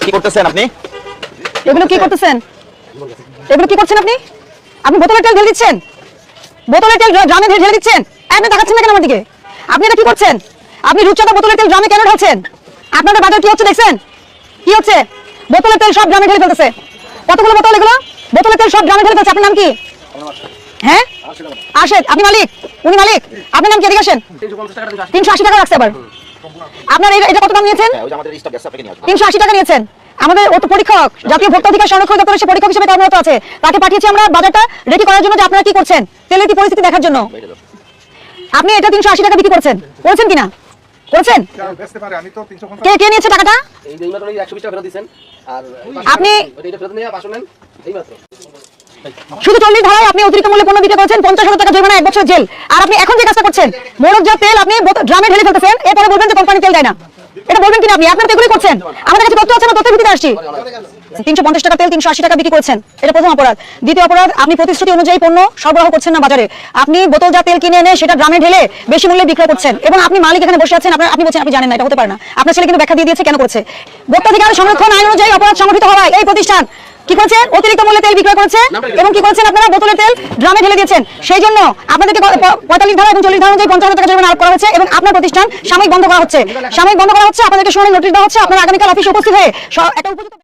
কি করতেছেন আপনি? এগুলো কি করতেছেন? এগুলো কি করছেন আপনি? আপনি বোতলের তেল ঢেলে দিচ্ছেন, বোতলের তেল ড্রামে ঢেলে দিচ্ছেন। আপনি দেখাচ্ছেন না কেন আমার দিকে? আপনি এটা কি করছেন? আপনি রূপচাঁদা বোতলের তেল ড্রামে কেন ঢালছেন? আপনাদের বাজার কি হচ্ছে দেখছেন? কি হচ্ছে? বোতলের তেল সব ড্রামে ঢেলে ফেলতেছে। কতগুলো বোতল এগুলো? বোতলের তেল সব ড্রামে ঢেলে ফেলছে। আপনার নাম কি? হ্যাঁ, আরশেদ। আপনি মালিক? উনি মালিক? আপনার নাম কি? এদিকে আসেন। 380 টাকা রাখছে আবার। আপনার এটা কত দাম নিয়েছেন? 380 টাকা নিয়েছেন। আমাদের ও তো পরীক্ষক, জাতীয় ভোক্তা অধিকার সংরক্ষণ দপ্তরের সে পরীক্ষক হিসেবে কর্মরত আছে। তাকে পাঠিয়েছি আমরা বাজারটা রেডি করার জন্য যে আপনারা কি করছেন, তেলের কি পরিস্থিতি দেখার জন্য। আপনি এটা 380 টাকা বিক্রি করছেন, করেছেন কিনা? করেছেন? কে কে নিয়েছে টাকাটা? আপনি শুধু 40 ধারায় আপনি অতিরিক্ত মূল্যে পণ্য বিক্রি করেছেন, 50,000 টাকা জরিমানা, 1 বছর জেল। আর আপনি এখন যে কাজটা করছেন, মোড়কজাত তেল আপনি ড্রামে ঢেলে ফেলতেছেন, এরপরে বলবেন যে কোম্পানি তেল দেয় না। এটা বলবেন কিনা আপনি? আপনারা তো এগুলোই করছেন। আমাদের কাছে তথ্য আছে, আমরা তথ্যের ভিত্তিতে আসছি। 350 টাকা তেল 380 টাকা বিক্রি করছেন, এটা প্রথম অপরাধ। দ্বিতীয় অপরাধ, আপনি প্রতিশ্রুতি অনুযায়ী পণ্য সরবরাহ করছেন না বাজারে। আপনি বোতলজাত তেল কিনে এনে সেটা ড্রামে ঢেলে বেশি মূল্যে বিক্রয় করছেন, এবং আপনি মালিক এখানে বসে আছেন, আপনি বলছেন আপনি জানেন না, এটা হতে পারে না। আপনার ছেলে কিন্তু ব্যাখ্যা দিয়ে দিয়েছে কেন করেছে। ভোক্তাধিকার সংরক্ষণ আইন অনুযায়ী অপরাধ সংঘটিত হওয়ায় এই প্রতিষ্ঠান কি করেছে? অতিরিক্ত মূল্যে তেল বিক্রয় করেছে, এবং কি করেছেন আপনারা? বোতলের তেল ড্রামে ঢেলে দিয়েছেন। সেই জন্য আপনাদেরকে 45 ধারা এবং 40 ধারা অনুযায়ী 50,000 টাকা জরিমানা আরোপ করা হয়েছে, এবং আপনার প্রতিষ্ঠান সাময়িক বন্ধ করা হচ্ছে। সাময়িক বন্ধ করা হচ্ছে, আপনাদেরকে শুনানি নোটিশ দেওয়া হচ্ছে। আপনারা আগামীকাল অফিসে উপস্থিত হয়ে একটা উপযুক্ত